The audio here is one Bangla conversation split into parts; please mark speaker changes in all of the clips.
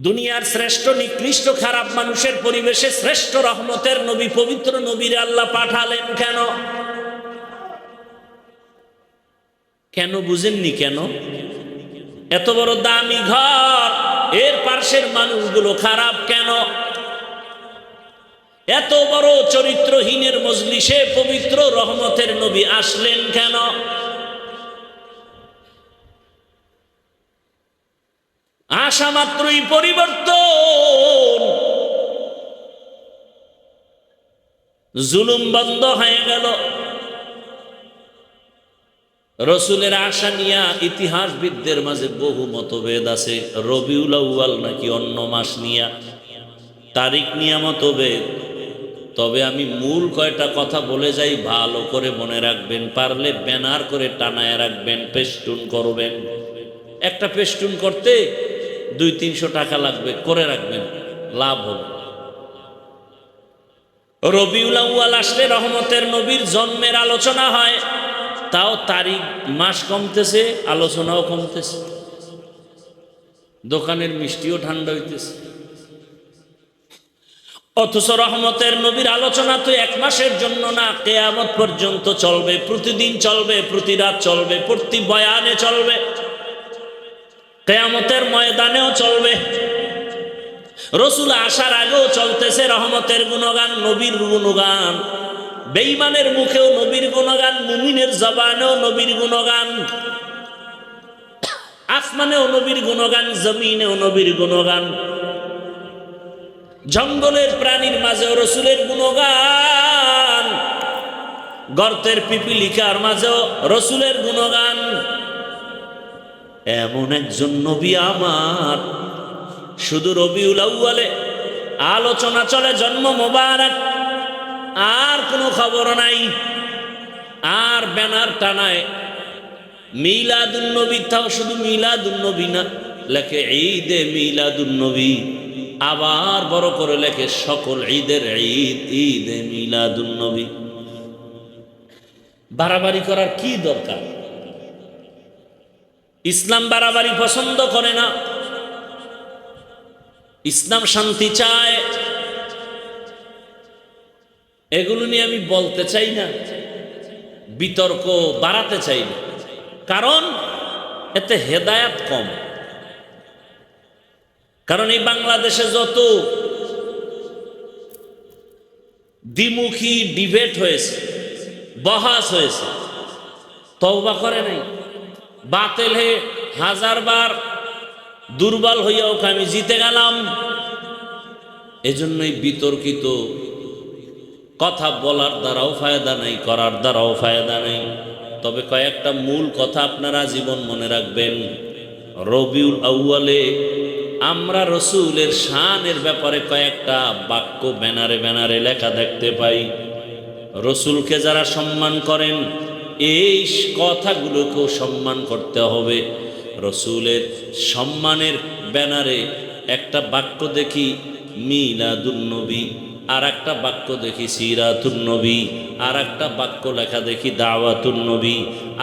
Speaker 1: দুনিয়ার শ্রেষ্ঠ নিকৃষ্ট খারাপ মানুষের পরিবেশে শ্রেষ্ঠ রহমতের নবী পবিত্র নবীর আল্লাহ পাঠালেন কেন? কেন বুঝেননি? কেন? এত বড় দামি ঘর, এর পাশের মানুষগুলো খারাপ কেন? এত বড় চরিত্রহীনের মজলিসে পবিত্র রহমতের নবী আসলেন কেন? আসা মাত্রই পরিবর্তন, জুলুম বন্ধ হয়ে গেল। রসুলের আশা নিয়া ইতিহাসবিদদের মাঝে বহু মতভেদ আছে। রবিউল আউয়াল নাকি অন্য মাস নিয়া, তারিখ নিয়া মতভেদ। তবে আমি মূল কয়টা কথা বলে যাই, ভালো করে মনে রাখবেন, পারলে ব্যানার করে টানায় রাখবেন, পেস্টুন করবেন। একটা পেস্টুন করতে 200-300 টাকা লাগবে, করে রাখবেন, লাভ হবে। রবিউল আউয়াল আসলে রহমতের নবীর জন্মের আলোচনা হয়, তাও তারিখ মাস কমতেছে, আলোচনাও কমতেছে, দোকানের মিষ্টিও ঠান্ডা হইতেছে। অথচ রহমতের নবীর আলোচনা তো 1 মাসের জন্য না, কিয়ামত পর্যন্ত চলবে, প্রতিদিন চলবে, প্রতি রাত চলবে, প্রতি বয়ানে চলবে, কিয়ামতের ময়দানেও চলবে। রসুল আসার আগেও চলতেছে রহমতের গুণগান, নবীর গুণগান। বেঈমানের মুখেও নবীর গুণগান, মুমিনের জবানেও নবীর গুণগান, আসমানেও নবীর গুণগান, জমিনেও নবীর গুণগান, জঙ্গলের প্রাণীর মাঝেও রসুলের গুণগান, গর্তের পিপিলিকার মাঝেও রসুলের গুণগান। এমন একজন নবী আমার, শুধু রবিউল আউয়ালে আলোচনা চলে, জন্ম মোবারক, আর কোনো খবর নাই। আর ব্যানার টানায় মিলাদুন নবী, তাও শুধু মিলাদুন নবী না, লেখে ঈদে মিলাদুন নবী। আবার বড় করে লেখে সকল ঈদের ঈদ, ঈদে মিলাদুন নবী। বাড়াবাড়ি করার কি দরকার? ইসলাম বাড়াবাড়ি পছন্দ করে না, ইসলাম শান্তি চায়। এগুলো নিয়ে আমি বলতে চাই না, বিতর্ক বাড়াতে চাই না, কারণ এতে হেদায়াত কম। কারণ এই বাংলাদেশে যত দ্বিমুখী ডিবেট হয়েছে, বহাস হয়েছে, তওবা করে নাই। বাতিল হে 1000 বার দুর্বল হইয়াও আমি জিতে গেলাম। এজন্যই বিতর্কিত কথা বলার দ্বারাও ফায়দা নাই, করার দ্বারাও ফায়দা নেই। তবে কয়েকটা মূল কথা আপনারা জীবন মনে রাখবেন। রবিউল আউয়ালে আমরা রসুলের শানের ব্যাপারে কয়েকটা বাক্য ব্যানারে ব্যানারে লেখা দেখতে পাই। রসুলকে যারা সম্মান করেন, এই কথাগুলোকেও সম্মান করতে হবে। রসুলের সম্মানের ব্যানারে একটা বাক্য দেখি মিলাদুন নবী, আর একটা বাক্য দেখি সিরাতুন নবী, আর একটা বাক্য লেখা দেখি দাওয়াতুন নবী,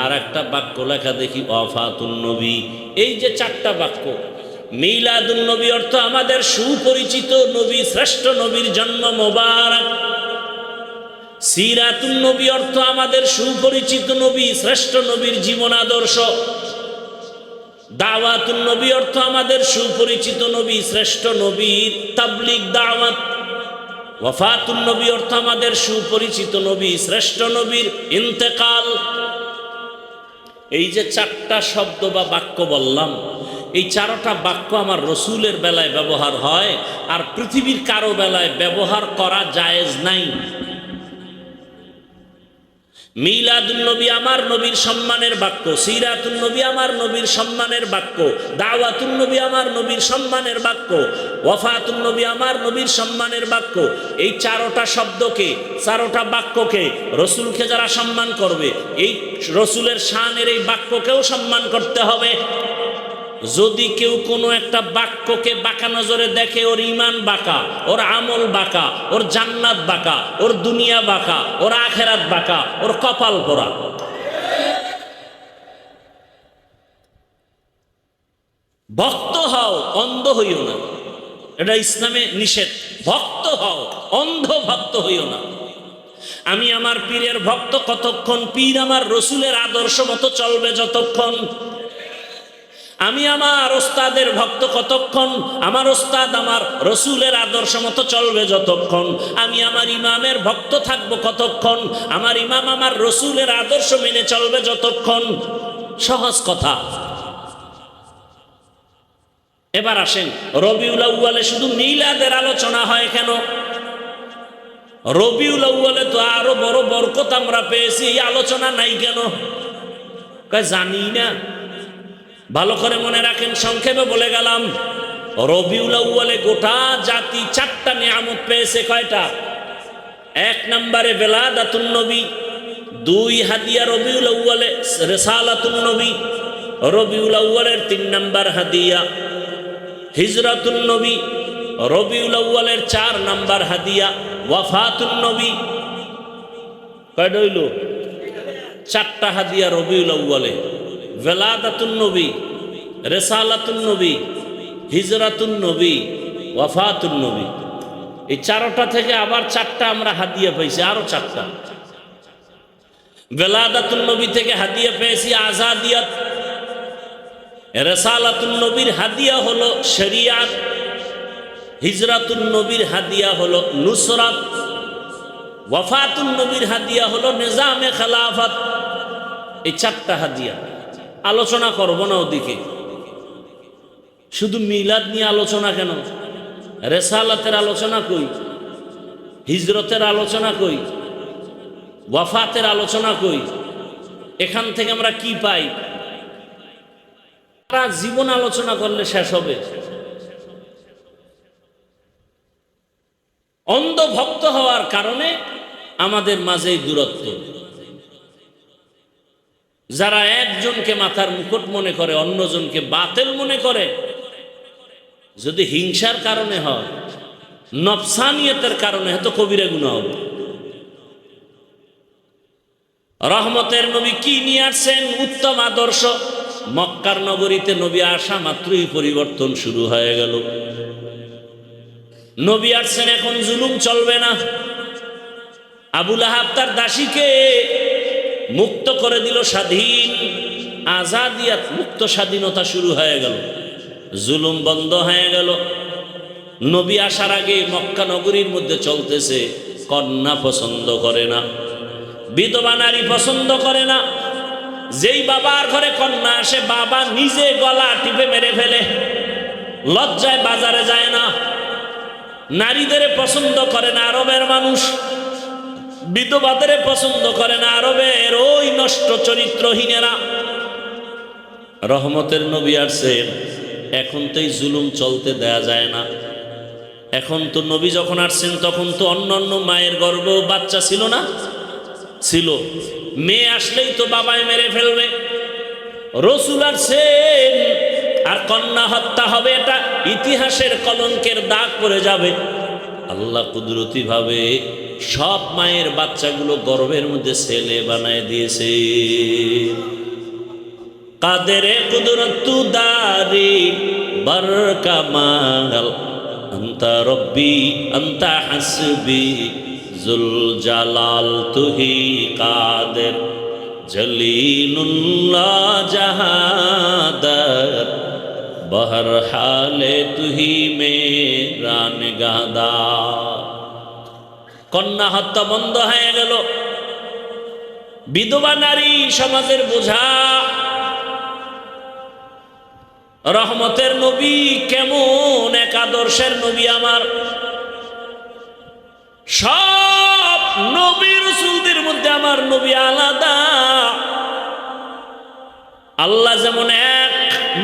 Speaker 1: আর একটা বাক্য লেখা দেখি ওয়াফাতুন নবী। এই যে 4টা বাক্য, মিলাদুন নবী অর্থ আমাদের সুপরিচিত নবী, শ্রেষ্ঠ নবীর জন্ম মোবারক। সিরাতুন নবী অর্থ আমাদের সুপরিচিত নবী, শ্রেষ্ঠ নবীর জীবন আদর্শ। দাওয়াতুন নবী অর্থ আমাদের সুপরিচিত নবী, শ্রেষ্ঠ নবীর তাবলীগ দাওয়াত। ওয়াফাতুন নবী অর্থ আমাদের সুপরিচিত নবী, শ্রেষ্ঠ নবীর ইন্তেকাল। এই যে 4টা শব্দ বা বাক্য বললাম, এই 4টা বাক্য আমার রসুলের বেলায় ব্যবহার হয়, আর পৃথিবীর কারো বেলায় ব্যবহার করা জায়েজ নাই। মিলাদুন নবী আমার নবীর সম্মানের বাক্য, সিরাতুন নবী আমার নবীর সম্মানের বাক্য, দাওয়াতুন নবী আমার নবীর সম্মানের বাক্য, ওয়াফাতুন নবী আমার নবীর সম্মানের বাক্য। এই 4টা শব্দকে, 4টা বাক্যকে, রসুলকে যারা সম্মান করবে, এই রসুলের শানের এই বাক্যকেও সম্মান করতে হবে। যদি কেউ কোনো একটা বাক্যকে বাঁকা নজরে দেখে, ওর ঈমান বাঁকা, ওর আমল বাঁকা, ওর জান্নাত বাঁকা, ওর দুনিয়া বাঁকা, ওর আখেরাত বাঁকা, ওর কপাল পোড়া। ভক্ত হও, অন্ধ হইও না। এটা ইসলামে নিষেধ। ভক্ত হও, অন্ধ ভক্ত হইও না। আমি আমার পীরের ভক্ত কতক্ষণ, পীর আমার রসুলের আদর্শ মতো চলবে যতক্ষণ। আমি আমার ওস্তাদের ভক্ত কতক্ষণ, আমার ওস্তাদ আমার রসুলের আদর্শ মতো চলবে যতক্ষণ। আমি আমার ইমামের ভক্ত থাকবো কতক্ষণ, আমার ইমাম আমার রসুলের আদর্শ মেনে চলবে যতক্ষণ। সহজ কথা। এবার আসেন, রবিউল আউয়ালে শুধু মিলাদের আলোচনা হয় কেন? রবিউল আউয়ালে তো আরো বড় বরকত আমরা পেয়েছি, এই আলোচনা নাই কেন? জানি না। ভালো করে মনে রাখেন, সংক্ষেপে বলে গেলাম। রবিউল আউয়ালে গোটা জাতি 4টা নিয়ামত পেয়েছে। কয়টা? 1 নম্বরে বেলাদাতুন নবী, 2 হাদিয়া রবিউল আউয়ালে রিসালাতুন নবী, রবিউল আউয়ালের 3 নম্বর হাদিয়া হিজরাতুন নবী, রবিউল আউয়ালের 4 নম্বর হাদিয়া ওয়াফাতুন নবী। কয়টা হইল? 4টা হাদিয়া রবিউল আউয়ালে। বেলাদাতুন নবী, রিসালাতুন নবী, হিজরাতুন নবী, ওয়াফাতুন নবী। এই 4টা থেকে আবার 4টা আমরা হাদিয়া পেয়েছি, আরো 4টা। বেলাদাতুন নবী থেকে হাদিয়া পেয়েছি আজাদিয়াত, রিসালাতুন নবীর হাদিয়া হলো শরিয়াত, হিজরাতুন নবীর হাদিয়া হলো নুসরাত, ওয়াফাতুন নবীর হাদিয়া হলো নিজামে খেলাফত। এই 4টা হাদিয়া। আলোচনা করব না ওদিকে, শুধু মিলাদ নিয়ে আলোচনা কেন? রেসালাতের আলোচনা কই? হিজরতের আলোচনা কই? ওয়াফাতের আলোচনা কই? এখান থেকে আমরা কি পাই? সারা জীবন আলোচনা করলে শেষ হবে। অন্ধ ভক্ত হওয়ার কারণে আমাদের মাঝে দূরত্ব। যারা একজনকে মাথার মুকুট মনে করে, অন্যজনকে বাতিল মনে করে, যদি হিংসার কারণে হয়, নফসানিয়তের কারণে হয়, তো কবিরা গুনাহ হবে। রহমতের নবী কি নিয়ে আসছেন? উত্তম আদর্শ। মক্কার নগরীতে নবী আসা মাত্রই পরিবর্তন শুরু হয়ে গেল। নবী আসছেন, এখন জুলুম চলবে না। আবু লাহাব তার দাসীকে মুক্ত করে দিল, স্বাধীন, আজাদিয়াত, মুক্ত স্বাধীনতা শুরু হয়ে গেল, জুলুম বন্ধ হয়ে গেল। নবী আসার আগে মক্কা নগরীর মধ্যে চলতেছে, কন্যা পছন্দ করে না, বিধবা নারী পছন্দ করে না। যেই বাবার ঘরে কন্যা আসে, বাবা নিজে গলা টিপে মেরে ফেলে, লজ্জায় বাজারে যায় না। নারীদের পছন্দ করে না আরবের মানুষ, বিধবাদের পছন্দ করে না আরবের ওই নষ্ট চরিত্রহীনেরা। রহমতের নবী আসছেন, এখন তো এই জুলুম চলতে দেয়া যায় না। এখন তো নবী যখন আসছেন তখন তো অন্যান্য মায়ের গর্ভেও বাচ্চা ছিল না? ছিল। মেয়ে আসলেই তো বাবায় মেরে ফেলবে। রসুল আসছেন আর কন্যা হত্যা হবে, এটা ইতিহাসের কলঙ্কের দাগ পড়ে যাবে। আল্লাহ কুদরতি ভাবে সব মায়ের বাচ্চাগুলো গর্ভের মধ্যে ছেলে বানায় দিয়েছে। কাদেরে কুদরত দারি বরকামাল, আন্তা রব্বি আন্তা হাসবি জুল জালাল তুহি কাদের জলিলুল্লাহ জাহাদার বহর হালে তুহি মেরা নিগাহদার। কন্যা হত্যা বন্ধ হয়ে গেল। বিধবা নারী সমাজের বোঝা। রহমতের নবী কেমন এক আদর্শের নবী! আমার সব নবী রাসূলদের মধ্যে আমার নবী আলাদা। আল্লাহ যেমন এক,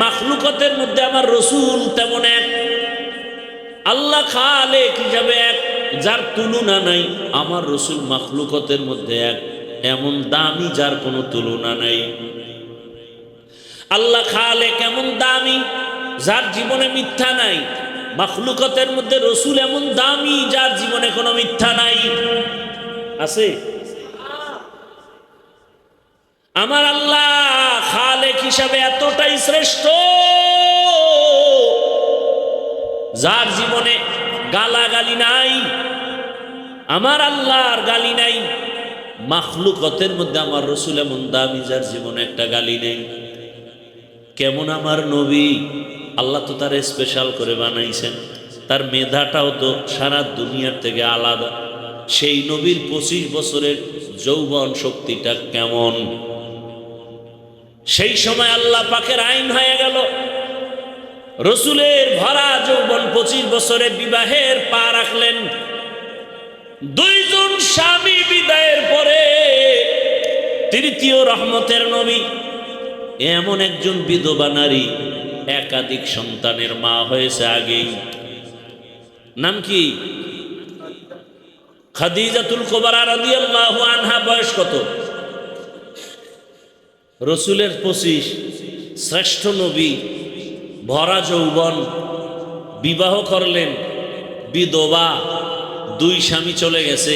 Speaker 1: মাখলুকাতের মধ্যে আমার রসুল তেমন এক। আল্লাহ খালেক হিসাবে এক, যার তুলনা নাই। আমার রসুল মাখলুকাতের মধ্যে এক, এমন দামি যার কোনো তুলনা নাই। আল্লাহ খালেক এমন দামি, যার জীবনে মিথ্যা নাই। মাখলুকাতের মধ্যে রসুল এমন দামি, যার জীবনে কোনো মিথ্যা নাই। আছে? আমার আল্লাহ খালেক হিসাবে এতটাই শ্রেষ্ঠ, যার জীবনে গালাগালি নাই, আমার আল্লাহর গালি নাই, মাখলুকতের মধ্যে আমার রসুল এমন দামি যার জীবনে একটা গালি নেই। কেমন আমার নবী, আল্লাহ তো তার স্পেশাল করে বানাইছেন, তার মেধাটাও তো সারা দুনিয়ার থেকে আলাদা। সেই নবীর 25 বছরের যৌবন শক্তিটা কেমন, সেই সময় আল্লাহ পাকের আইন হয়ে গেল রসুলের ভরা যৌবন 25 বছরে বিবাহের পা রাখলেন। 2 জন স্বামী বিদায়ের পরে তৃতীয় রহমতের নবী এমন একজন বিধবা নারী, একাধিক সন্তানের মা হয়েছে আগেই। নাম কি? খাদিজাতুল কুবরা রাদিয়াল্লাহু আনহা। বয়স কত? রসুলের 25, শ্রেষ্ঠ নবী, ভরা যৌবন, বিবাহ করলেন, বিধবা, 2 স্বামী চলে গেছে,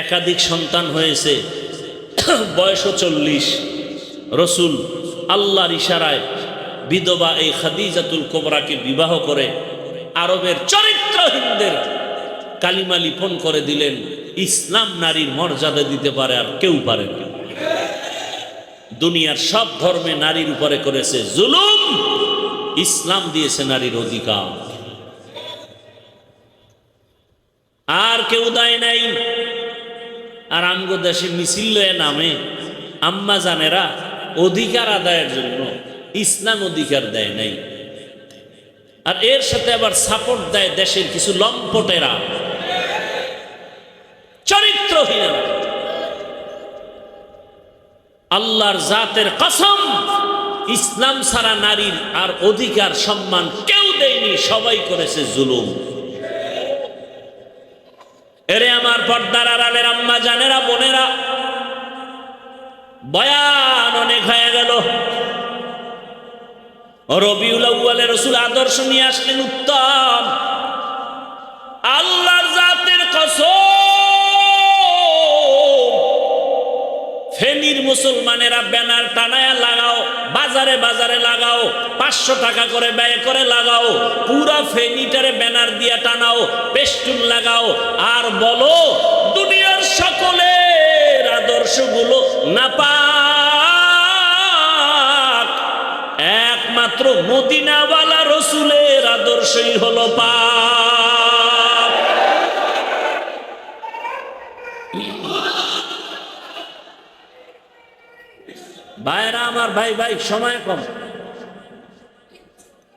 Speaker 1: একাধিক সন্তান হয়েছে, বয়স 40। রসুল আল্লাহর ইশারায় বিধবা এই খাদিজাতুল কুবরাকে বিবাহ করে আরবের চরিত্রহীনদের কালিমা লিপন করে দিলেন। ইসলাম নারীর মর্যাদা দিতে পারে আর কেউ পারে না। দুনিয়ার সব ধর্মে নারীর উপরে করেছে জুলুম, ইসলাম দিয়েছে নারীর অধিকার, আর কেউ দেয় নাই। আর আমগো দেশে মিছিল লয়ে নামে আম্মা জানেরা অধিকার আদায়ের জন্য, ইসলাম অধিকার দেয় নাই। আর এর সাথে আবার সাপোর্ট দেয় দেশের কিছু লম্পটেরা, চরিত্রহীনরা। আল্লাহর জাতের কসম, ইসলাম ছাড়া নারীর আর অধিকার সম্মান কেউ দেয়নি, সবাই করেছে জুলুম। এরে আমার পর্দার আড়ালের আম্মা জানেরা, বোনেরা, বয়ান অনেক হয়ে গেল। রবিউল আউয়ালে রসুল আদর্শ নিয়ে আসলেন উত্তম। আল্লাহর জাতের কসম, ফেনীর মুসলমানেরা ব্যানার টানায়া লাগাও, বাজারে বাজারে লাগাও, 500 টাকা করে ব্যয় করে লাগাও, পুরা ফেনীটারে ব্যানার দিয়া টানাও, পেস্টুন লাগাও, আর বলো দুনিয়ার সকলের আদর্শগুলো নাপাক, একমাত্র মদিনাওয়ালা রসুলের আদর্শই হলো পাক। ভাইরা আমার, ভাই ভাই সময় কম।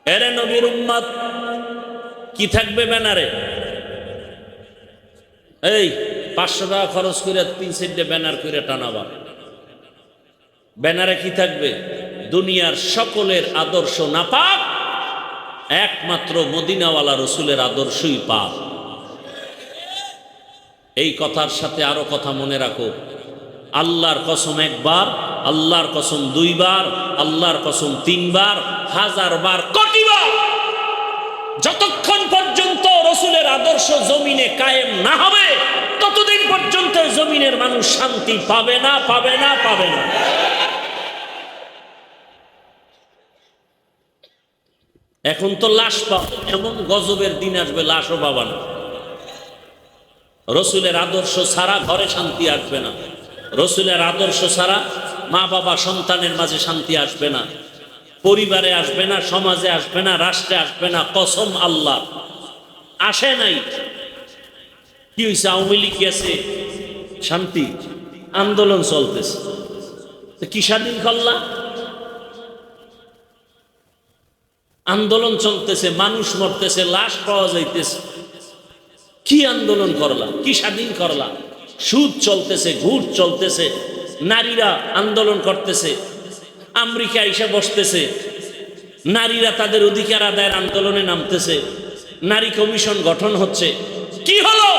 Speaker 1: এরে নবীর উম্মত, কি থাকবে ব্যানারে? এই 500 টাকা খরচ করে 3-4টে ব্যানার করে টানাবা। ব্যানারে কি থাকবে? দুনিয়ার সকলের আদর্শ নাপাক, একমাত্র মদিনাওয়ালা রসুলের আদর্শই পাক। এই কথার সাথে আরো কথা মনে রাখো, আল্লাহর কসম একবার, আল্লাহর কসম 2 বার, আল্লাহর কসম 3 বার, 1000 বার, কোটি বার, যতক্ষণ পর্যন্ত রসুলের আদর্শ জমিনে কায়েম না হবে ততদিন পর্যন্ত জমিনের মানুষ শান্তি পাবে না, পাবে না, পাবে না। এখন তো লাশ পাও, এমন গজবের দিন আসবে লাশও পাবা না। রসুলের আদর্শ ছাড়া ঘরে শান্তি আসবে না, রসুলের আদর্শ ছাড়া মা বাবা সন্তানের মাঝে শান্তি আসবে না, পরিবারে আসবে না, সমাজে আসবে না, রাষ্ট্রে আসবে না। কসম আল্লাহ, আসে নাই। কি হয়েছে? আওয়ামী লীগ গেছে, শান্তি, আন্দোলন চলতেছে, কি স্বাধীন করলা? আন্দোলন চলতেছে, মানুষ মরতেছে, লাশ পাওয়া যাইতেছে, কি আন্দোলন করলা? কি স্বাধীন করলা? সুদ চলতেছে, ঘুষ চলতেছে, নারীরা আন্দোলন করতেছে, আমেরিকা এসে বসতেছে, নারীরা তাদের অধিকার আদায়ের আন্দোলনে নামতেছে, নারী কমিশন গঠন হচ্ছে। কি হলো?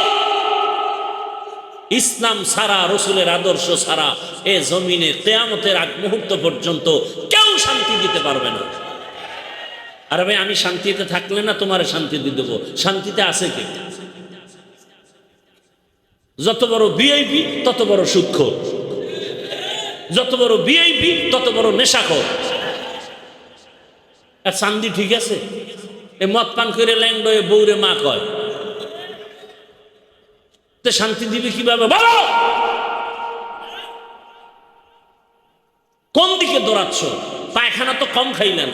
Speaker 1: ইসলাম ছাড়া, রসুলের আদর্শ ছাড়া এ জমিনে কিয়ামতের আগ মুহূর্ত পর্যন্ত কেউ শান্তি দিতে পারবে না। আরে ভাই, আমি শান্তিতে থাকলে না তোমার শান্তি দিয়ে দেবো? শান্তিতে আছে কে? যত বড় ভিআইপি তত বড় সুদখোর, যত বড় ভিআইপি তত বড় নেশাখোর। আর চান্দি ঠিক আছে? এ মদ পান করে ল্যাংড হয়ে বউরে মা কয়, তে শান্তি দিবে কিভাবে বলো? কোন দিকে দৌড়াচ্ছ? পায়খানা তো কম খাইলেন,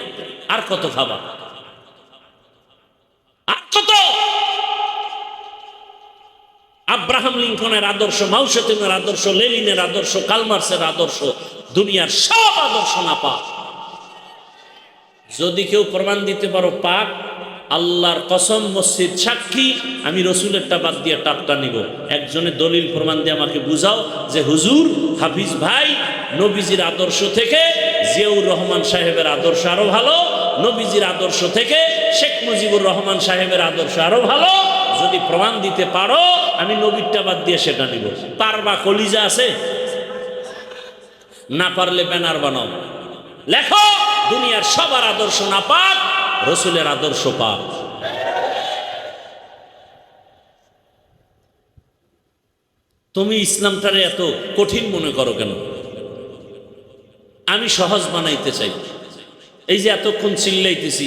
Speaker 1: আর কত খাবা? আর কত? আব্রাহাম লিঙ্কনের আদর্শ, মাও সেতুংয়ের আদর্শ, লেনিনের আদর্শ, কালমার্সের আদর্শ, দুনিয়ার সব আদর্শ না পাক। যদি কেউ প্রমাণ দিতে পারো পাক, আল্লাহর কসম মসজিদ সাক্ষী, আমি রসুলেরটা বাদ দিয়ে টাপটা নিব। একজনের দলিল প্রমাণ দিয়ে আমাকে বুঝাও যে হুজুর হাফিজ ভাই নবীজির আদর্শ থেকে জিয়াউর রহমান সাহেবের আদর্শ আরো ভালো, নবীজির আদর্শ থেকে শেখ মুজিবুর রহমান সাহেবের আদর্শ আরো ভালো। যদি প্রমাণ দিতে পারো, আমি নবীরটা বাদ দিয়ে সেটা নিব। পারবা? কলিজা আছে? না পারলে ব্যানার বানাও, লেখো দুনিয়ার সবার আদর্শ না পাক, রসুলের আদর্শ পাক। তুমি ইসলামটারে এত কঠিন মনে করো কেন? আমি সহজ বানাইতে চাই। এই যে এতক্ষণ চিল্লাইতেছি,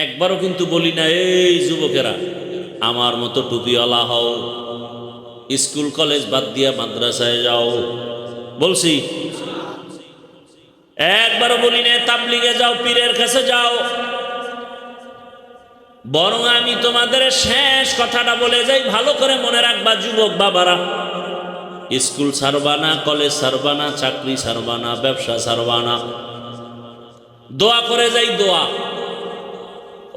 Speaker 1: একবারও কিন্তু বলি না এই যুবকেরা আমার মতো টুপিওয়ালা হও, স্কুল কলেজ বাদ দিয়া মাদ্রাসায় যাও, বলছি? একবারও বলি না তাবলিগে যাও, পীরের কাছে যাও। বরং আমি তোমাদের শেষ কথাটা বলে যাই, ভালো করে মনে রাখবা যুবক বাবারা, স্কুল ছাড়বা না, কলেজ ছাড়বা না, চাকরি ছাড়বা না, ব্যবসা ছাড়বা না। দোয়া করে যাই, দোয়া।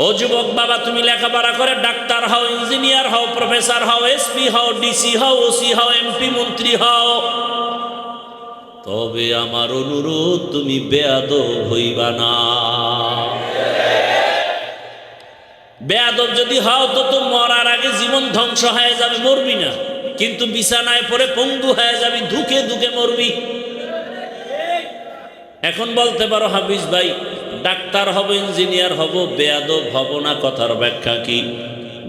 Speaker 1: ও যুবক বাবা, তুমি লেখাপড়া করে ডাক্তার হও, ইঞ্জিনিয়ার হও, প্রফেসর হও, এসপি হও, ডিসি হও, ওসি হও, এমপি মন্ত্রী হও, তবে আমার অনুরোধ তুমি বেয়াদব হইবা না। বেয়াদব যদি হও তো মরার আগে জীবন ধ্বংস হয়ে যাবে, মরবি না, কিন্তু বিছানায় পড়ে পঙ্গু হয়ে যাবি, ধুকে ধুকে মরবি। এখন বলতে পারো হাফিজ ভাই ডাক্তার হব, ইঞ্জিনিয়ার হব, বেয়াদব হব না, কথার ব্যাখ্যা কি?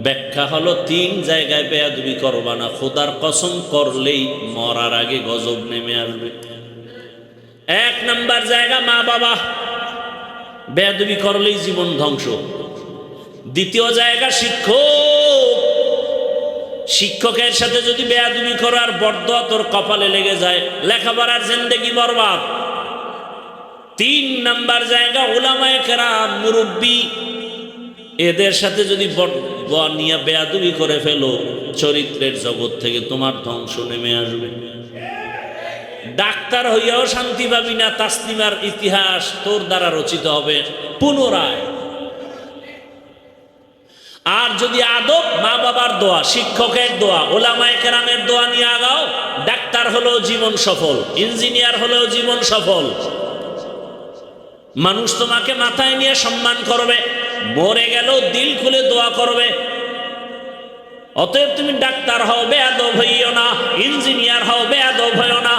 Speaker 1: ব্যাখ্যা হলো 3 জায়গায় বেয়াদবি করবা না, খোদার কসম করলেই মরার আগে গজব নেমে আসবে। 1 নাম্বার জায়গা মা বাবা, বেয়াদবি করলেই জীবন ধ্বংস। 2য় জায়গা শিক্ষক, শিক্ষকের সাথে যদি বেয়াদবি করো আর বরদোয়া তোর কপালে লেগে যায়, লেখাপড়ার জিন্দেগি বরবাদ। 3 নাম্বার জায়গা উলামায়ে কেরাম, মুরব্বী, এদের সাথে যদি বরদোয়া নিয়ে বেয়াদবি করে ফেলো, চরিত্রের জগৎ থেকে তোমার ধ্বংস নেমে আসবে। ডাক্তার হইয়াও শান্তি পাবি না, তাসলিমার ইতিহাস তোর দ্বারা রচিত হবে পুনরায়। আর যদি আদব, মা বাবার দোয়া, শিক্ষকের দোয়া, ওলামায়ে কেরামের দোয়া নিয়ে আগাও, ডাক্তার হলেও জীবন সফল, ইঞ্জিনিয়ার হলেও জীবন সফল। মানুষ তোমাকে মাথায় নিয়ে সম্মান করবে, মরে গেলেও দিল খুলে দোয়া করবে। অতএব তুমি ডাক্তার হও, বেয়াদব হইও না, ইঞ্জিনিয়ার হও, বেয়াদব হইও না,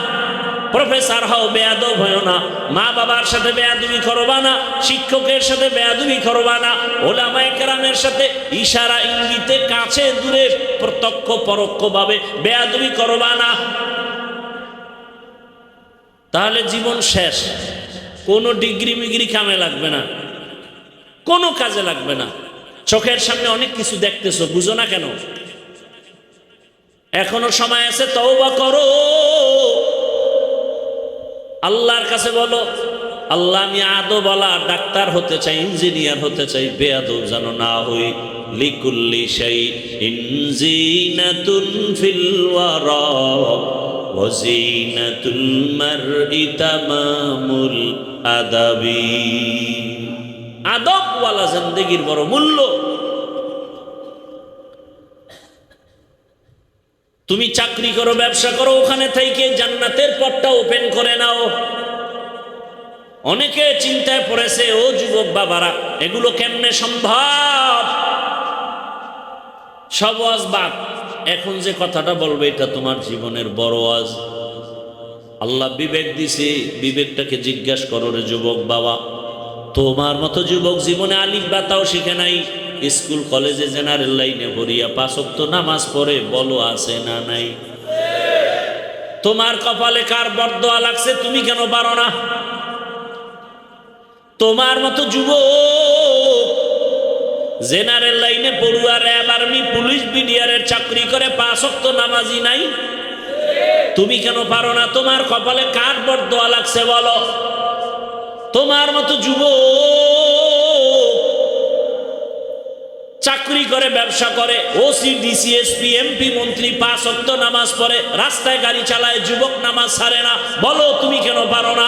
Speaker 1: প্রফেসর হও, বেয়াদব হইও না, মা বাবার সাথে বেয়াদবি করবা না, শিক্ষকের সাথে বেয়াদবি করবা না, ওলামায়ে কেরামের সাথে ইশারা ইঙ্গিতে কাছে দূরে প্রত্যক্ষ পরোক্ষভাবে বেয়াদবি করবা না। তাহলে জীবন শেষ, কোনো ডিগ্রি মিগ্রি কামে লাগবে না, কোনো কাজে লাগবে না। চোখের সামনে অনেক কিছু দেখতেছো, বুঝো না কেন? এখনো সময় আছে, তওবা করো, আল্লাহর কাছে বলো, আল্লাহ আমি আদবওয়ালা ডাক্তার হতে চাই, ইঞ্জিনিয়ার হতে চাই, বেয়াদব যেন না হই। লিকুল্লি শাইইন জিনাতুন ফিল ওয়ারা ওয়া জিনাতুল মারই তামামুল আদাবি। আদবওয়ালা জিন্দেগির বড় মূল্য। তুমি চাকরি করো, ব্যবসা করো, ওখানে থেকে জান্নাতের পথটা ওপেন করে নাও। অনেকে চিন্তায় পড়েছে, ও যুবক বাবারা এগুলো কেমনে সম্ভব? সব ওয়াজ বাদ, এখন যে কথাটা বলবে এটা তোমার জীবনের বড় ওয়াজ। আল্লাহ বিবেক দিছে, বিবেকটাকে জিজ্ঞাসা করো রে যুবক বাবা, তোমার মতো যুবক জীবনে আলিফ বাতাও শিখে নাই, স্কুল কলেজে জেনারেল লাইনে ভরিয়া 5 ওয়াক্ত নামাজ পড়ে, বলো আছে না নাই? তোমার কপালে কার বরদোয়া লাগছে, তুমি কেন পারো না? তোমার মতো যুবক জেনারেল লাইনে পড়ুয়া, র্যাব, আর্মি, পুলিশ, বিডিআরের চাকরি করে 5 ওয়াক্ত নামাজি নাই? তুমি কেন পারো না? তোমার কপালে কার বরদোয়া লাগছে বলো? তোমার মতো যুবক চাকরি করে, ব্যবসা করে, ওসি, ডিসি, এসপি, এমপি, মন্ত্রী 5 ওয়াক্ত নামাজ পড়ে, রাস্তায় গাড়ি চালায়, যুবক নামাজ ছাড়ে না। বলো তুমি কেন পারো না?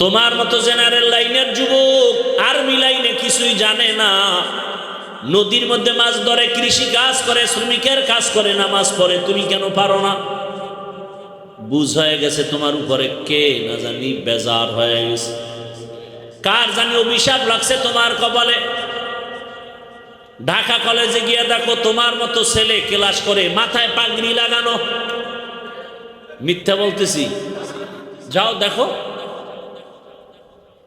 Speaker 1: তোমার মতো জেনারেল লাইনের যুবক আর্মি লাইনে কিছুই জানে না, নদীর মধ্যে মাছ ধরে, কৃষি কাজ করে, শ্রমিকের কাজ করে, নামাজ পড়ে। তুমি কেন পারো না? বুঝ হয়ে গেছে তোমার উপরে কে না জানি বেজার হয়ে গেছে, কার জানি অভিশাপ লাগছে তোমার কপালে। ঢাকা কলেজে গিয়ে দেখো তোমার মতো ছেলে ক্লাস করে, মাথায় পাগড়ি লাগানো। মিথ্যা বলতেছি? যাও দেখো,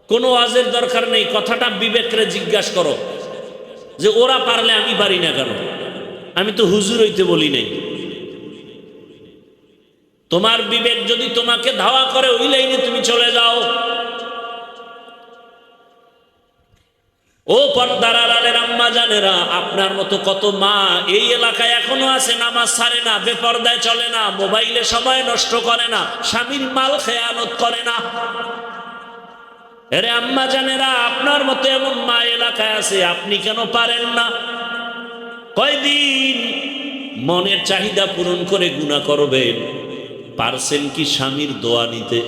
Speaker 1: কোনো ওয়াজের দরকার নেই, কথাটা বিবেকরে জিজ্ঞাসা করো যে ওরা পারলে আমি পারি না কেন? আমি তো হুজুর হইতে বলি নাই। তোমার বিবেক যদি তোমাকে ধাওয়া করে ওই লাইনে তুমি চলে যাও। ও পর্দার আড়ালের আম্মা জানেরা, আপনার মতো কত মা এই এলাকায় এখনো আছে, নামাজ ছাড়ে না, বেপর্দায় চলে না, মোবাইলে সময় নষ্ট করে না, স্বামীর মাল খেয়ানত করে না। এরে আম্মা জানেরা, আপনার মতো এমন মা এলাকায় আছে, আপনি কেন পারেন না? কয়দিন মনের চাহিদা পূরণ করে গুনাহ করবেন? পারছেন কি স্বামীর দোয়া নিতে?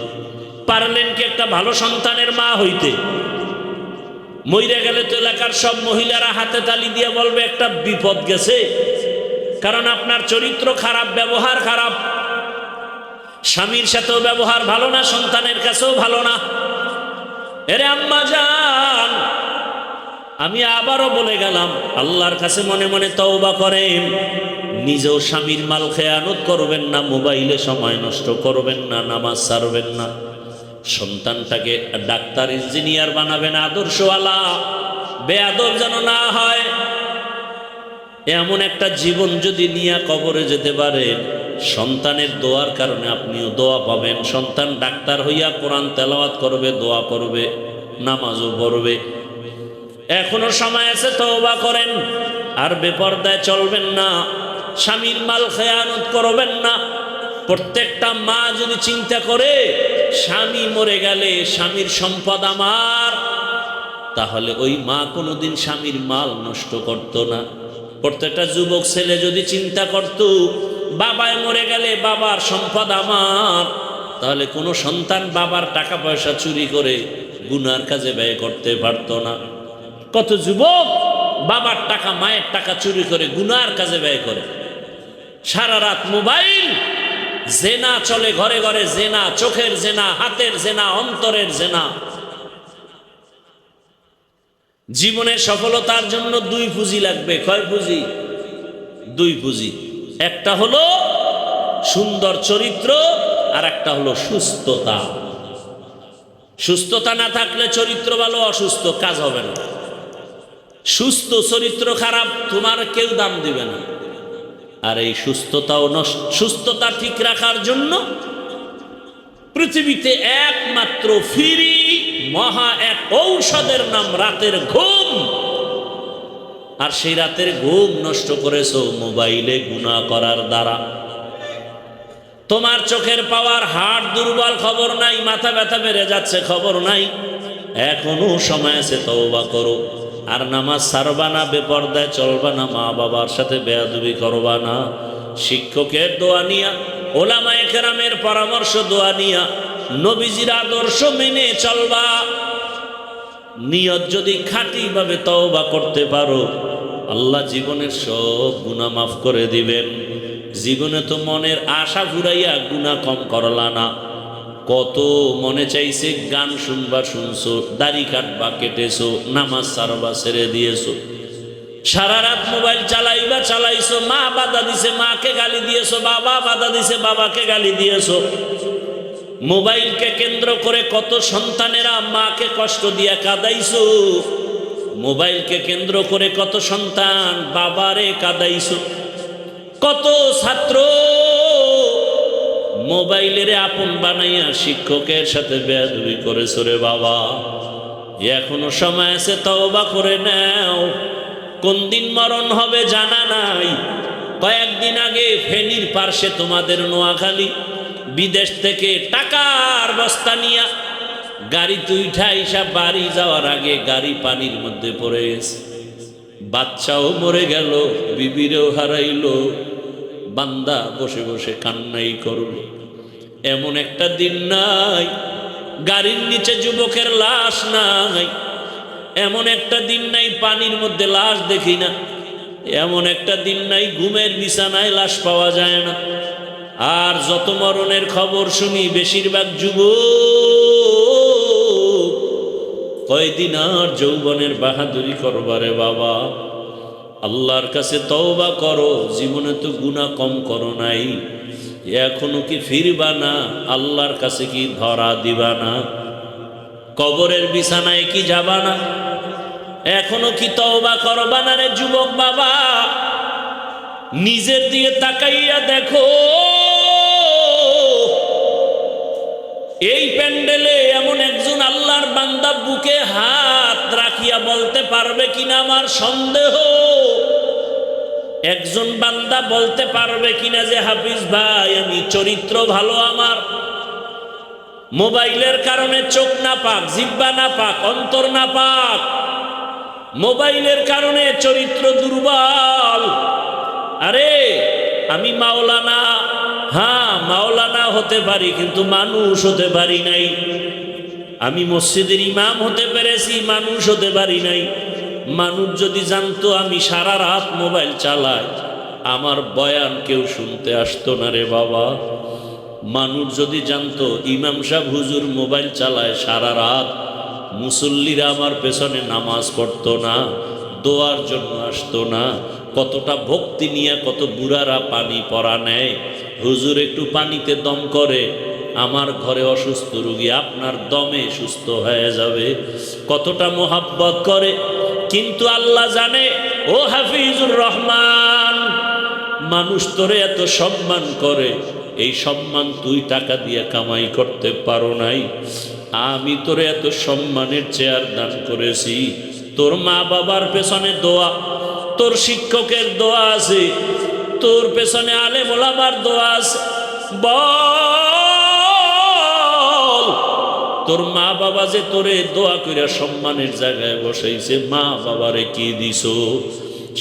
Speaker 1: পারলেন কি একটা ভালো সন্তানের মা হইতে? মইরে গেলে তো এলাকার সব মহিলারা হাতে তালি দিয়ে বলবে একটা বিপদ গেছে, কারণ আপনার চরিত্র খারাপ, ব্যবহার খারাপ, স্বামীর সাথেও ব্যবহার ভালো না, সন্তানের কাছেও ভালো না। এরে আম্মা জান, আমি আবারও বলে গেলাম, আল্লাহর কাছে মনে মনে তওবা করেন, নিজেও স্বামীর মাল খেয়ানত করবেন না, মোবাইলে সময় নষ্ট করবেন না, নামাজ ছাড়বেন না, সন্তানটাকে ডাক্তার, ইঞ্জিনিয়ার বানাবেন, আদর্শওয়ালা, বেয়াদব যেন না হয়। এমন একটা জীবন যদি নিয়ে কবরে যেতে পারেন, সন্তানের দোয়ার কারণে আপনিও দোয়া পাবেন। সন্তান ডাক্তার হইয়া কোরআন তেলাওয়াত করবে, দোয়া করবে, নামাজও পড়বে। এখনো সময় আছে, তওবা করেন। আর বেপরদায় চলবেন না, স্বামীর মাল খেয়ানত করবেন না। প্রত্যেকটা মা যদি চিন্তা করে স্বামী মরে গেলে স্বামীর সম্পদ আমার, তাহলে ওই মা কোনোদিন স্বামীর মাল নষ্ট করত না। প্রত্যেকটা যুবক ছেলে যদি চিন্তা করত বাবায় মরে গেলে বাবার সম্পদ আমার, তাহলে কোনো সন্তান বাবার টাকা পয়সা চুরি করে গুনার কাজে ব্যয় করতে পারত না। কত যুবক বাবার টাকা, মায়ের টাকা চুরি করে গুনার কাজে ব্যয় করে। সারা রাত মোবাইল, জেনা চলে ঘরে ঘরে, জেনা, চোখের জেনা, হাতের জেনা, অন্তরের জেনা। জীবনের সফলতার জন্য 2 পুঁজি লাগবে। কয় পুঁজি? 2 পুঁজি। একটা হলো সুন্দর চরিত্র, আর একটা হলো সুস্থতা। সুস্থতা না থাকলে চরিত্র ভালো, অসুস্থ কাজ হবে না। সুস্থ চরিত্র খারাপ, তোমার কেউ দাম দিবে না। আর এই সুস্থতা ঠিক রাখার জন্য পৃথিবীতে একমাত্র ফ্রি মহা এক ঔষধের নাম রাতের ঘুম। আর সেই রাতের ঘুম নষ্ট করেছো মোবাইলে গুনাহ করার দ্বারা। তোমার চোখের পাওয়ার, হাড় দুর্বল, খবর নাই, মাথা ব্যথা বেড়ে যাচ্ছে, খবর নাই। এখনো সময় আছে, তওবা করো। আর নামাজ ছাড়বা না, বেপরদায় চলবা না, মা বাবার সাথে বেয়াদবি করবা না, শিক্ষকের দোয়া নিয়া, ওলামায়ে কেরামের পরামর্শ দোয়া নিয়া, নবীজির আদর্শ মেনে চলবা। নিয়ত যদি খাঁটিভাবে তওবা করতে পারো, আল্লাহ জীবনের সব গুনাহ মাফ করে দিবেন। জীবনে তো মনের আশা ঘুরাইয়া গুনাহ কম করলা না। কত মনে চাইছে গান শুনবা, শুনছো, দাড়ি কাটবা, কেটেছো, নামাজ ছাড়বা, ছেড়ে দিয়েছো, সারা রাত মোবাইল চালাইবা, চালাইছো, মা বাধা দিছে, মাকে গালি দিয়েছো, বাবা বাধা দিছে, বাবাকে গালি দিয়েছো। মোবাইলকে কেন্দ্র করে কত সন্তানেরা মাকে কষ্ট দিয়া কাঁদাইছো। মোবাইলকে কেন্দ্র করে কত সন্তান বাবারে কাঁদাইছো। কত ছাত্র মোবাইলের আপন বানাইয়া শিক্ষকের সাথে বেয়াদবি করেছো রে বাবা। এখনো সময় আছে, তওবা করে নাও। কোন দিন মরণ হবে জানা নাই। কয়েকদিন আগে ফেনীর পার্শ্বে তোমাদের নোয়াখালী বিদেশ থেকে টাকার বস্তা নিয়া গাড়িতে উঠা ইসা বাড়ি যাওয়ার আগে গাড়ি পানির মধ্যে পড়ে গেছে। বাচ্চাও মরে গেল, বিবিরেও হারাইলো, বান্দা বসে বসে কান্নাই করলো। এমন একটা দিন নাই গাড়ির নিচে যুবকের লাশ নাই, এমন একটা দিন নাই পানির মধ্যে লাশ দেখি না, এমন একটা দিন নাই ঘুমের বিছানায় লাশ পাওয়া যায় না। আর যত মরণের খবর শুনি বেশিরভাগ যুবক। কয়দিন আর যৌবনের বাহাদুরি করবারে বাবা, আল্লাহর কাছে তওবা করো। জীবনে তো গুনাহ কম করো নাই, এখনো কি ফিরবা না? আল্লাহর কাছে কি ধরা দিবা না? কবরের বিছানায় কি যাবা না? এখনো কি তওবা করবা না রে যুবক বাবা? নিজের দিকে তাকাইয়া দেখো, এই প্যান্ডেলে এমন একজন আল্লাহর বান্দা বুকে হাত রাখিয়া বলতে পারবে কিনা আমার সন্দেহ। একজন বান্দা বলতে পারবে কিনা যে হাফিজ ভাই আমি চরিত্র ভালো, আমার মোবাইলের কারণে চোখ না পাক, জিহ্বা না পাক, অন্তর না পাক, মোবাইলের কারণে চরিত্র দুর্বল। আরে আমি মাওলানা, হ্যাঁ মাওলানা হতে পারি কিন্তু মানুষ হতে পারি নাই। আমি মসজিদের ইমাম হতে পেরেছি, মানুষ হতে পারি নাই। মানুষ যদি জানতো আমি সারা রাত মোবাইল চালাই, আমার বয়ান কেউ শুনতে আসতো না রে বাবা। মানুষ যদি জানতো ইমাম সাহেব হুজুর মোবাইল চালায় সারা রাত, মুসল্লিরা আমার পেছনে নামাজ পড়তো না, দোয়ার জন্য আসতো না। কতটা ভক্তি নিয়ে কত বুড়ারা পানি পরা নেয়, হুজুর একটু পানিতে দম করে, আমার ঘরে অসুস্থ রোগী আপনার দমে সুস্থ হয়ে যাবে, কতটা মোহাব্বত করে। কিন্তু আল্লাহ জানে, ও হাফিজুর রহমান, মানুষ তোরে এত সম্মান করে, এই সম্মান তুই টাকা দিয়ে কামাই করতে পারো নাই। আমি তোরে এত সম্মানের চেয়ার দান করেছি, তোর মা বাবার পেছনে দোয়া, তোর শিক্ষকের দোয়া আছে, তোর পেছনে আলেম ওলামার দোয়া আছে। বল, তোর মা বাবা যে তোরে দোয়া কইরা সম্মানের জায়গায় বসাইছে, মা বাবারে কি দিছো,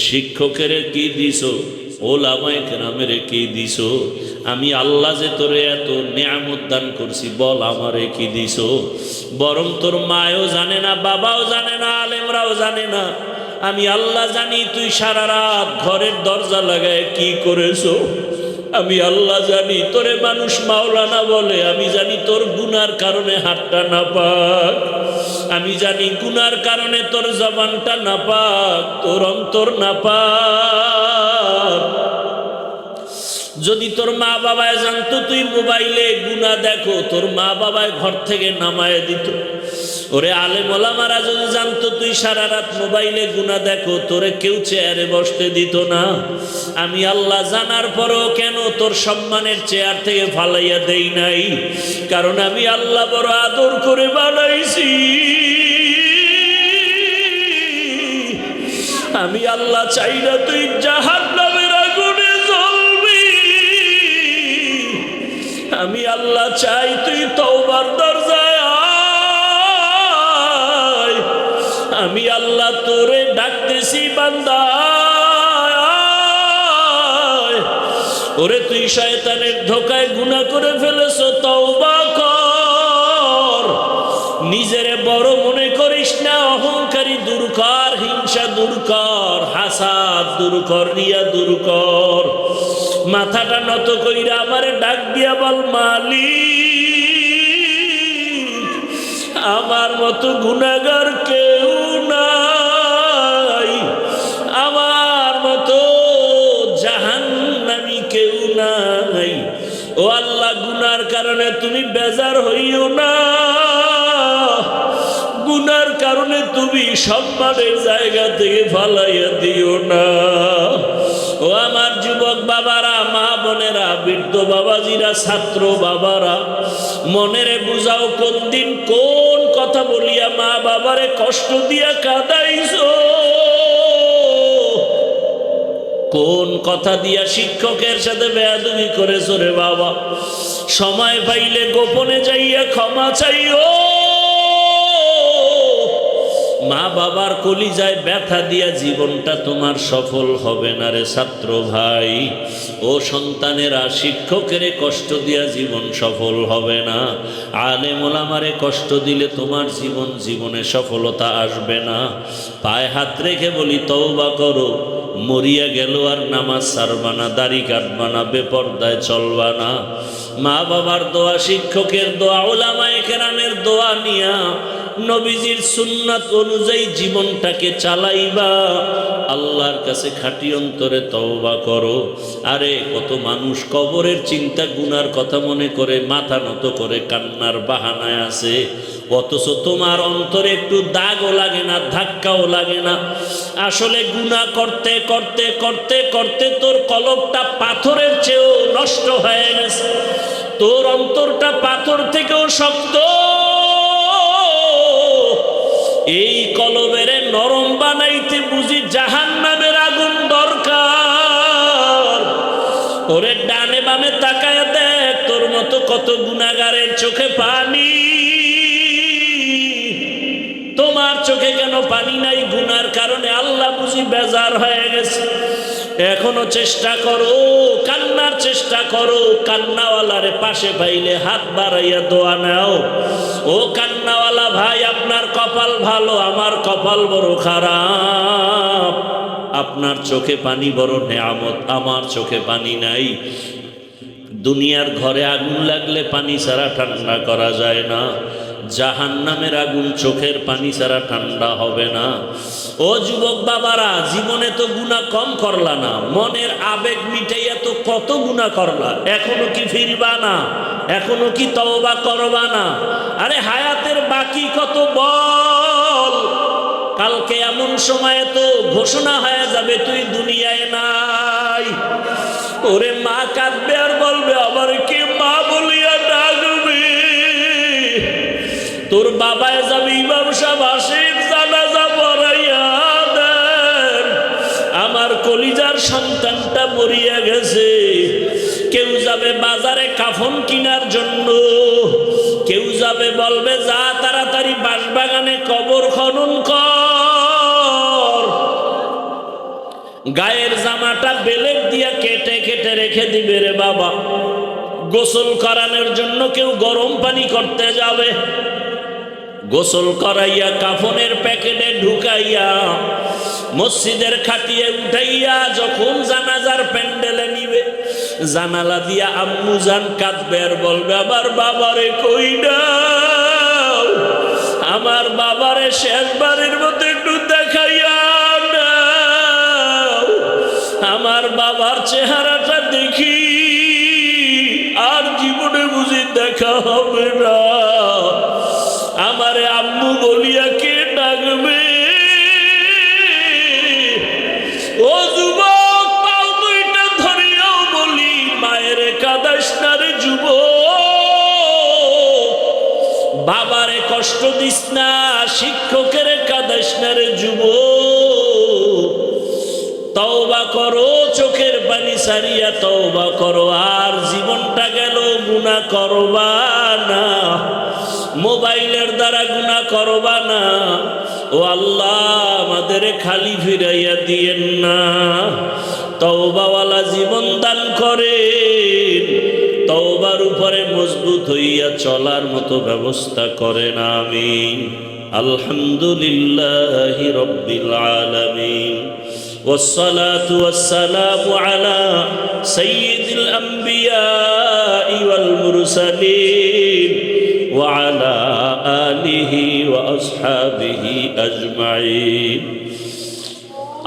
Speaker 1: শিক্ষকের কি দিছো, ওলামায়ে কেরামের কি দিছো? আমি আল্লাহ যে তোরে এত নিয়ামত দান করছি, বল আমারে কি দিছো? বরং তোর মায়ও জানে না, বাবাও জানে না, আলেমরাও জানে না, আমি আল্লাহ জানি তুই সারা রাত ঘরের দরজা লাগায় কি করেছো। আমি আল্লাহ জানি তোরে মানুষ মাওলানা বলে, আমি জানি তোর গুনার কারণে হাতটা না পাক, আমি জানি গুনার কারণে তোর জবানটা না পাক, তোর অন্তর না পাক। যদি তোর মা বাবায় জানতো তুই মোবাইলে গুনাহ দেখো, তোর মা বাবায় ঘর থেকে নামায় দিত। ওরে আলেম ওলামারা যদি জানতো তুই সারা রাত মোবাইলে গুনাহ দেখো, তোরে কেউ চেয়ারে বসতে দিত না। আমি আল্লাহ জানার পরও কেন তোর সম্মানের চেয়ার থেকে ফালাইয়া দেই নাই? কারণ আমি আল্লাহ বড় আদর করে বানাইছি। আমি আল্লাহ চাই না তুই জাহান্নামের আগুনে জ্বলবি, আমি আল্লাহ চাই তুই তওবার দরজায় আয়। আমি আল্লাহ তোরে ডাকতেছি বান্দা, ওরে তুই শয়তানের ধোকায় গুনাহ করে ফেলেছ, তওবা কর। নিজেরে বড় মনে করিস না, অহংকারী দূর কর, হিংসা দূর কর, হাসাদ দূর কর, রিয়া দূর কর। মাথাটা নত কইরা আমারে ডাক দিয়া বল, মালিক আমার মতো গুনাহগার কেউ নাই, আমার মতো জাহান্নামী কেউ নাই। ও আল্লাহ, গুনার কারণে তুমি বেজার হইও না, গুনার কারণে তুমি সম্মানের জায়গা থেকে ফালাইয়া দিও না। ও আমার যুবক বাবারা, মা বোনেরা, বৃদ্ধ বাবাজিরা, ছাত্র বাবারা, মনেরে বুঝাও কোন দিন কোন কথা বলিয়া মা বাবারে কষ্ট দিয়া কাঁদাইছো, কোন কথা দিয়া শিক্ষকের সাথে বেয়াদবি করেছো রে বাবা। সময় পাইলে গোপনে যাইয়া ক্ষমা চাইও। মা বাবার কলিজায় ব্যথা দিয়া জীবনটা তোমার সফল হবে না রে ছাত্র ভাই। ও সন্তানেরা, শিক্ষকের কষ্ট দিয়া জীবন সফল হবে না। আলেম ওলামারে কষ্ট দিলে তোমার জীবনে সফলতা আসবে না। পায়ে হাত রেখে বলি, তওবা করো। মরিয়া গেল আর নামাজ ছাড়বা না, দাড়ি কাটবা না, বেপরদায় চলবা না। মা বাবার দোয়া, শিক্ষকের দোয়া, ওলামায়ে কেরামের দোয়া নিয়া নবীজির সুন্নাত অনুযায়ী জীবনটাকে চালাইবা। আল্লাহর কাছে খাঁটি অন্তরে তওবা করো। আরে কত মানুষ কবরের চিন্তা, গুনার কথা মনে করে মাথা নত করে কান্নার বাহানায় আছে, অথচ তোমার অন্তরে একটু দাগও লাগে না, ধাক্কাও লাগে না। আসলে গুনাহ করতে করতে করতে করতে তোর কলবটা পাথরের চেয়েও নষ্ট হয়ে গেছে, তোর অন্তরটা পাথর থেকেও শক্ত। এই কলবের নরম বানাইতে বুঝি জাহান্নামের আগুন দরকার। ওরে ডানে বামে তাকায় দেখ, তোর মতো কত গুনাহগারের চোখে পানি। তোমার চোখে কেন পানি নাই? গুনার কারণে আল্লাহ বুঝি বেজার হয়ে গেছে। এখনো চেষ্টা করো, কান্নার চেষ্টা করো। কান্নাওয়ালারে পাশে পাইলে হাত বাড়াইয়া দোয়া নাও। ও কান্নাওয়ালা ভাই, আপনার কপাল ভালো, আমার কপাল বড় খারাপ। আপনার চোখে পানি বড় নেয়ামত, আমার চোখে পানি নাই। দুনিয়ার ঘরে আগুন লাগলে পানি ছাড়া ঠান্ডা করা যায় না। জাহান্নামের আগুন চোখের পানি ছাড়া ঠান্ডা হবে না। ও যুবক বাবারা, জীবনে তো গুনাহ কম করলা না, মনের আবেগ মিটাইয়া তো কত গুনাহ করলা। এখনো কি ফিরবা না? এখনো কি তওবা করবা না? আরে হায়াতের বাকি কত বল। কালকে এমন সময়ে তো ঘোষণা হয়ে যাবে তুই দুনিয়ায় নাই। ওরে মা কাঁদবে আর বলবে, আবার কি মা বলিয়া ডাকবে। তোর বাবায় যাবে ইমাম সাহেব আসেন, জানাজা পড়াইয়া দেন। আমার কলিজার সন্তানটা মরিয়া গেছে। কেউ যাবে বাজারে কাফন কেনার জন্য, কেউ যাবে বলবে যা তাড়াতাড়ি বাঁশবাগানে কবর খনন কর। গায়ের জামাটা বেলেট দিয়া কেটে কেটে রেখে দিবে রে বাবা। গোসল করানোর জন্য কেউ গরম পানি করতে যাবে, গোসল করাইয়া কাফনের প্যাকেটে ঢুকাইয়া মসজিদের খাটিয়ে উঠাইয়া যখন জানাজার প্যান্ডেলে নিবে, জানালা দিয়া আম্মু জান কাঁদবে আর বলবে, আমার বাবারে কই দাও, আমার বাবারে শেষবারের মতো একটু দেখাইয়া দাও, আমার বাবার চেহারাটা দেখি, আর জীবনে বুঝি দেখা হবে না। আমারে আম্মু বলিয়া কে ডাকবে? ও যুবক, পাও দুইটা ধরিয়াও বলি, মায়ের কাঁদাস না রে যুবক, বাবারে কষ্ট দিস না, শিক্ষকের কাঁদাস না রে যুবক। তওবা করো, চোখের পানি সারিয়া তওবা করো, আর জীবনটা গেল গুনাহ করবা না, মোবাইলের দ্বারা গুনাহ করবা না। ও আল্লাহ, আমাদের খালি ফিরাইয়া দিয়েন না, তওবাওয়ালা জীবন দান করেন, তওবার উপরে মজবুত হইয়া চলার মতো ব্যবস্থা করেন। আমিন। আলহামদুলিল্লাহি রাব্বিল আলামিন, والصلاة والسلام على سيد الأنبياء والمرسلين وعلى آله وأصحابه أجمعين।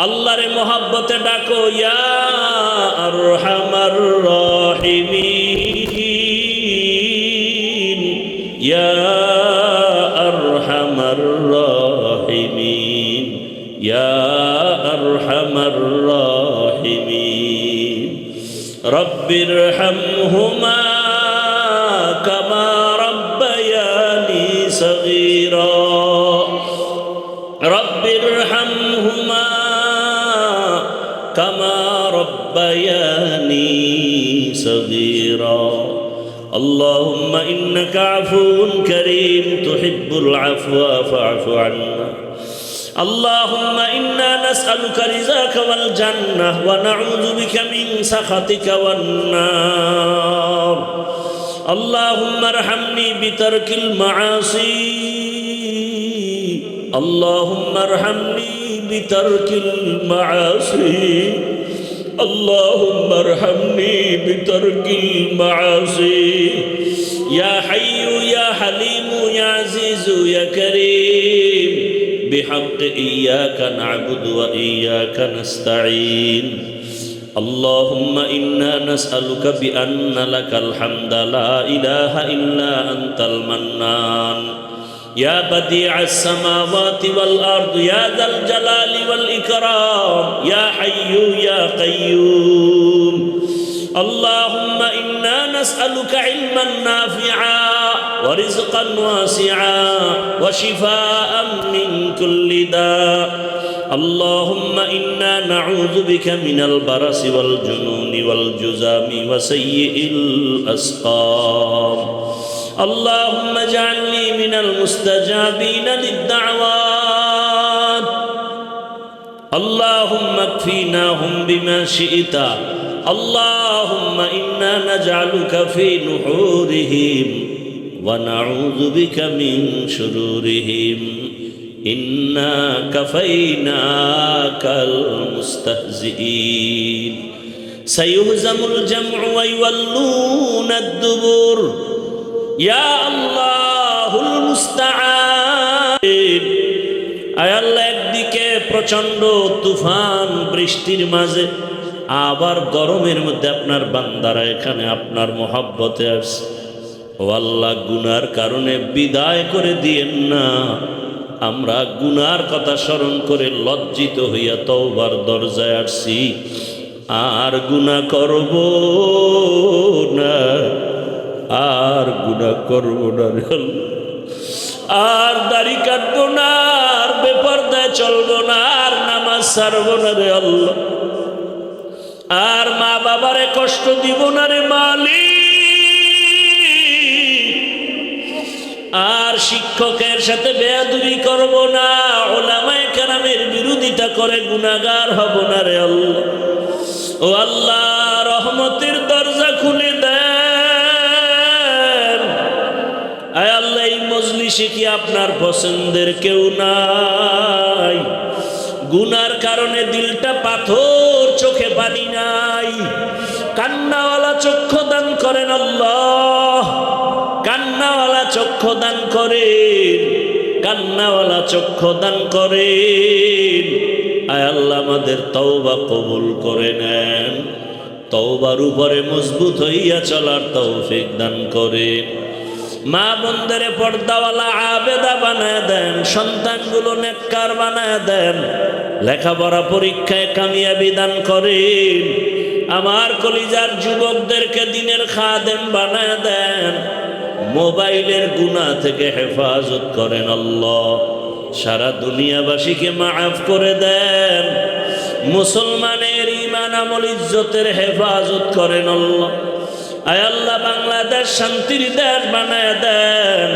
Speaker 1: আল্লাহর মোহাব্বতে ডাকো, ইয়া আরহামার রাহিমিন, ইয়া আরহামার রাহিমিন, ইয়া আরহামার রাহিমিন। رب ارحمهما كما ربياني صغيرا رب ارحمهما كما ربياني صغيرا اللهم إنك عفو كريم تحب العفو فاعف عنا اللهم إنا نسألك رزاك والجنة ونعوذ بك من سخطك والنار اللهم ارحمني بترك المعاصي اللهم ارحمني بترك المعاصي اللهم ارحمني بترك المعاصي يا حي يا حليم يا عزيز يا كريم بحق إياك نعبد وإياك نستعين اللهم إنا نسألك بأن لك الحمد لا إله إلا أنت المنان يا بديع السماوات والأرض يا ذا الجلال والإكرام يا حي يا قيوم اللهم إنا نسألك علما نافعا ورزقا واسعا وشفاء من كل داء اللهم إنا نعوذ بك من البرص والجنون والجذام وسيء الأسقام اللهم اجعلني من المستجابين للدعوات اللهم اكفيناهم بما شئت اللهم إنا نجعلك في نحورهم ونعوذ بك من شرورهم إنا كفيناك المستهزئين سيهزم الجمع ويولون الدبر يا الله المستعان আয় আল্লাহ একদিকে প্রচন্ড তুফান বৃষ্টির মাঝে আবার গরমের মধ্যে আপনার বান্দারা এখানে আপনার মহব্বতে আসছে ও আল্লাহ গুনার কারণে বিদায় করে দিয়েন না আমরা গুনার কথা স্মরণ করে লজ্জিত হইয়া তওবার দরজায় আসছি আর গুনাহ করব না আর গুনাহ করব না আর দাড়ি কাটবো না আর বেপরদায় চলবো না আর নামাজ ছাড়বো না রে আল্লাহ আর মা বাবারে কষ্ট দিব না রে মালিক আর শিক্ষকের সাথে বেয়াদবি করব না উলামায়ে কেরামের বিরোধিতা করে গুনাহগার হব না রে আল্লাহ ও আল্লাহ রহমতের দরজা খুলে দেন আয় আল্লাহ এই মজলিসে কি আপনার পছন্দের কেউ নাই গুনার কারণে দিলটা পাথর চোখে পানি নাই কান্নাওয়ালা চক্ষু দান করেন আল্লাহ কান্নাওয়ালা চক্ষু দান করেন কান্নাওয়ালা চক্ষু দান করেন আয় আল্লাহ আমাদের তওবা কবুল করে নেন তওবার উপরে মজবুত হইয়া চলার তৌফিক দান করেন মা বোনদের পর্দাওয়ালা আবেদা বানায় দেন সন্তানগুলো নেককার বানায় দেন লেখাপড়া পরীক্ষায় কামিয়াবি দান করেন আমার কলিজার যুবকদেরকে দিনের খাদেম বানায় দেন মোবাইলের গুনাহ থেকে হেফাজত করেন আল্লাহ সারা দুনিয়াবাসীকে মাফ করে দেন মুসলমানের ঈমান আমল ইজ্জতের হেফাজত করেন আল্লাহ আয় আল্লাহ বাংলাদেশ শান্তির দেশ বানায় দেন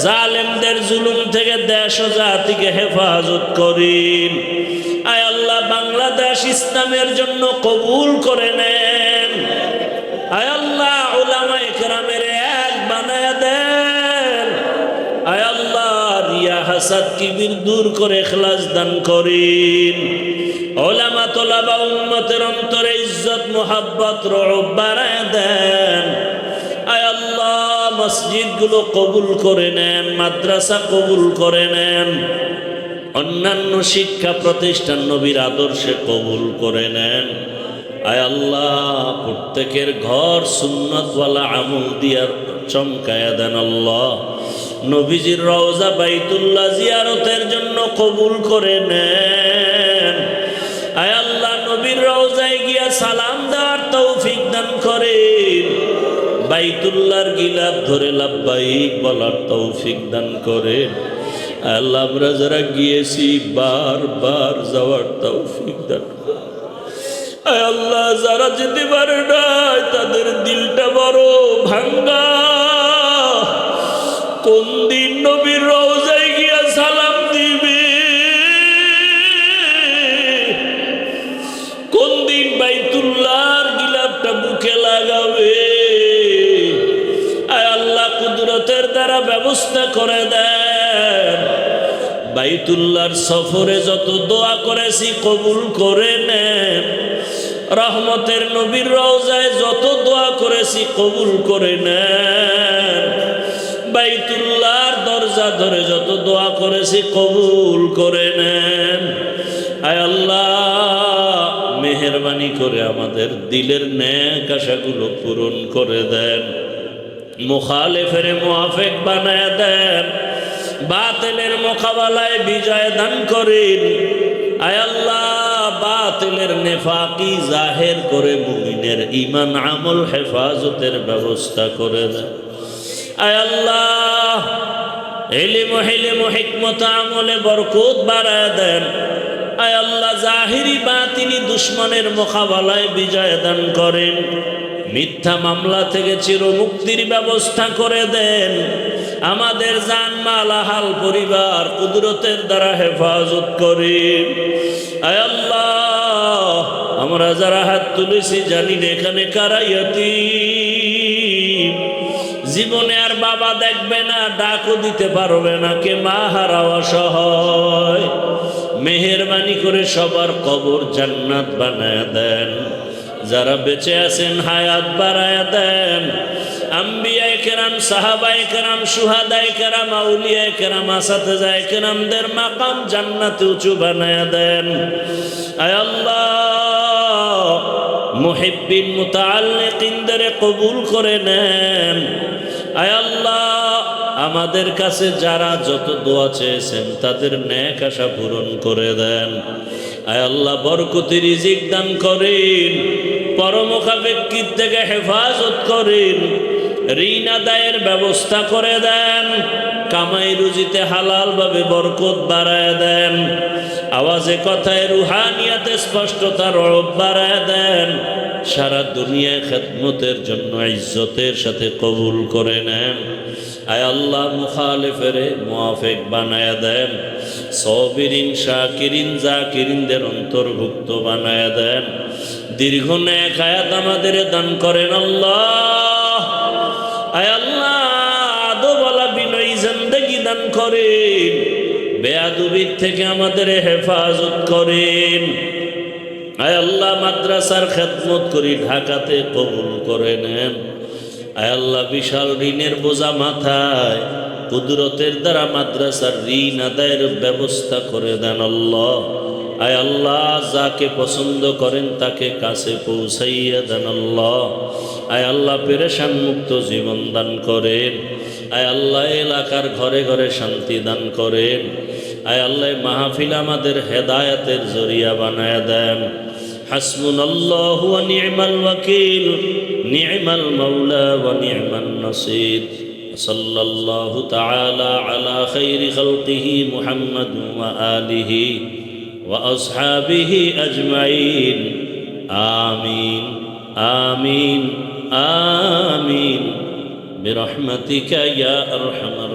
Speaker 1: জালেমদের জুলুম থেকে দেশ ও জাতিকে হেফাজত করেন আয় আল্লাহ বাংলাদেশ ইসলামের জন্য কবুল করে নেন আয় আল্লাহ উলামায়ে কেরামের এক বানায় দেন আয় আল্লাহ রিয়া হাসাদ কিবির দূর করে ইখলাস দান করেন উলামা তোলাবা উম্মতের অন্তরে ইজ্জত মুহাব্বত রউফ বাড়ায় দেন আয় আল্লাহ মসজিদগুলো কবুল করে নেন মাদ্রাসা কবুল করে নেন অন্যান্য শিক্ষা প্রতিষ্ঠান নবীর আদর্শে কবুল করে নেন আয় আল্লাহ প্রত্যেকের ঘর সুন্নতওয়ালা আমল দিয়া চমকায়া দেন আল্লাহ নবীজির রওজা বাইতুল্লাহ জিয়ারতের জন্য কবুল করে নেন আয় আল্লাহ নবীর রওজায় গিয়া সালাম দেওয়ার তৌফিক দান করেন, বাইতুল্লাহর গিলাফ ধরে লাব্বাইক বলার তৌফিক দান করেন। আল্লাহ আমরা যারা গিয়েছি বারবার যাওয়ার তৌফিক দান করেন। আল্লাহ যারা যেতে পারে নাই তাদের দিলটা বড় ভাঙ্গা, কোন দিন নবীর রওজায় গিয়া সালাম দিবে, কোন দিন বাইতুল্লাহর গিলাফটা বুকে লাগাবে। আয় আল্লাহ কুদরতের দ্বারা ব্যবস্থা করে দেন। বাইতুল্লাহর সফরে যত দোয়া করেছি কবুল করে নেন। রহমতের নবীর রওজায় যত দোয়া করেছি কবুল করে নেন। বাইতুল্লাহর দরজা ধরে যত দোয়া করেছি কবুল করে নেন। আয় আল্লাহ মেহেরবানি করে আমাদের দিলের নেক আশাগুলো পূরণ করে দেন। মুখালেফের মুআফিক বানায় দেন। বাতিলের মোকাবেলায় বিজয় দান করেন। আয় আল্লাহ বাতিলের নেফাকি জাহের করে মুমিনের ঈমান আমল হেফাজতের ব্যবস্থা করে দেন। আয় আল্লাহ ইলম হিকমত আমলে বরকত বাড়ায় দেন। আয় আল্লাহ জাহিরি বাতিনি দুশ্মনের মোকাবেলায় বিজয় দান করেন। মিথ্যা মামলা থেকে চিরমুক্তির ব্যবস্থা করে দেন। আমাদের জানমাল আহাল পরিবার কুদরতের দ্বারা হেফাজত করেন। আয় আল্লাহ আমরা যারা হাত তুলেছি জানি না এখানে কারা ইয়াতীম, জীবনে আর বাবা দেখবে না, ডাকও দিতে পারবে না, কে মা হারাও অসহায়। মেহেরবানি করে সবার কবর জান্নাত বানায় দেন। যারা বেঁচে আছেন হায়াত বাড়ায় দেন। আম্বিয়ায়ে কেরাম, সাহাবায়ে কেরাম, শুহাদায়ে কেরাম, আউলিয়ায়ে কেরাম, আসাতেজায়ে কেরামদের মাকাম জান্নাতে উঁচু বানায় দেন। আয় আল্লাহ মুহিব্বিন মুতাআল্লিকিনদের কবুল করে নেন। আয় আল্লাহ আমাদের কাছে যারা যত দোয়া চেয়েছেন তাদের নেক আশা পূরণ করে দেন। আয় আল্লাহ বরকতি রিজিক দান করেন। পরমুখাপেক্ষিত থেকে হেফাজত করেন। ঋণ আদায়ের ব্যবস্থা করে দেন। কামাই রুজিতে হালালভাবে বরকত বাড়ায় দেন। আওয়াজে কথায় রুহানিয়াতে স্পষ্টতা রব বাড়ায় দেন। সারা দুনিয়ায় খেদমতের জন্য ইজ্জতের সাথে কবুল করে নেন। আয় আল্লাহ মুখালিফের মুআফিক বানায় দেন। সাবিরিন শাকিরিন জাকিরিনদের অন্তর্ভুক্ত বানায় দেন। দীর্ঘ নেক হায়াত আমাদের দান করেন আল্লাহ। আয় আল্লাহ আদবওয়ালা বিনয়ী জিন্দেগি দান করেন। বেয়াদবির থেকে আমাদের হেফাজত করেন। আয় আল্লাহ মাদ্রাসার খেদমত করি ঢাকাতে কবুল করে নেন। আয় আল্লাহ বিশাল ঋণের বোঝা মাথায়, কুদরতের দ্বারা মাদ্রাসার ঋণ আদায়ের ব্যবস্থা করে দেন আল্লাহ। আয় আল্লাহ যাকে পছন্দ করেন তাকে কাছে পৌঁছাইয়া দেন আল্লাহ। আয় আল্লাহ পেরেশান মুক্ত জীবন দান করেন। আয় আল্লাহ এলাকার ঘরে ঘরে শান্তি দান করেন। আয় আল্লাহ মাহফিল আমাদের হেদায়েতের জরিয়া বানায় দেন। হাসবুনাল্লাহু ওয়া নি'মাল ওয়াকিল, নি'মাল মাওলা ওয়া নি'মান নাসির। সাল্লাল্লাহু তাআলা আলা খাইরি খালকিহি মুহাম্মাদ ওয়া আলিহি ওয়া আসহাবিহি আজমাইন। আমিন আমিন আমিন বিরহমাতিকা ইয়া আরহামার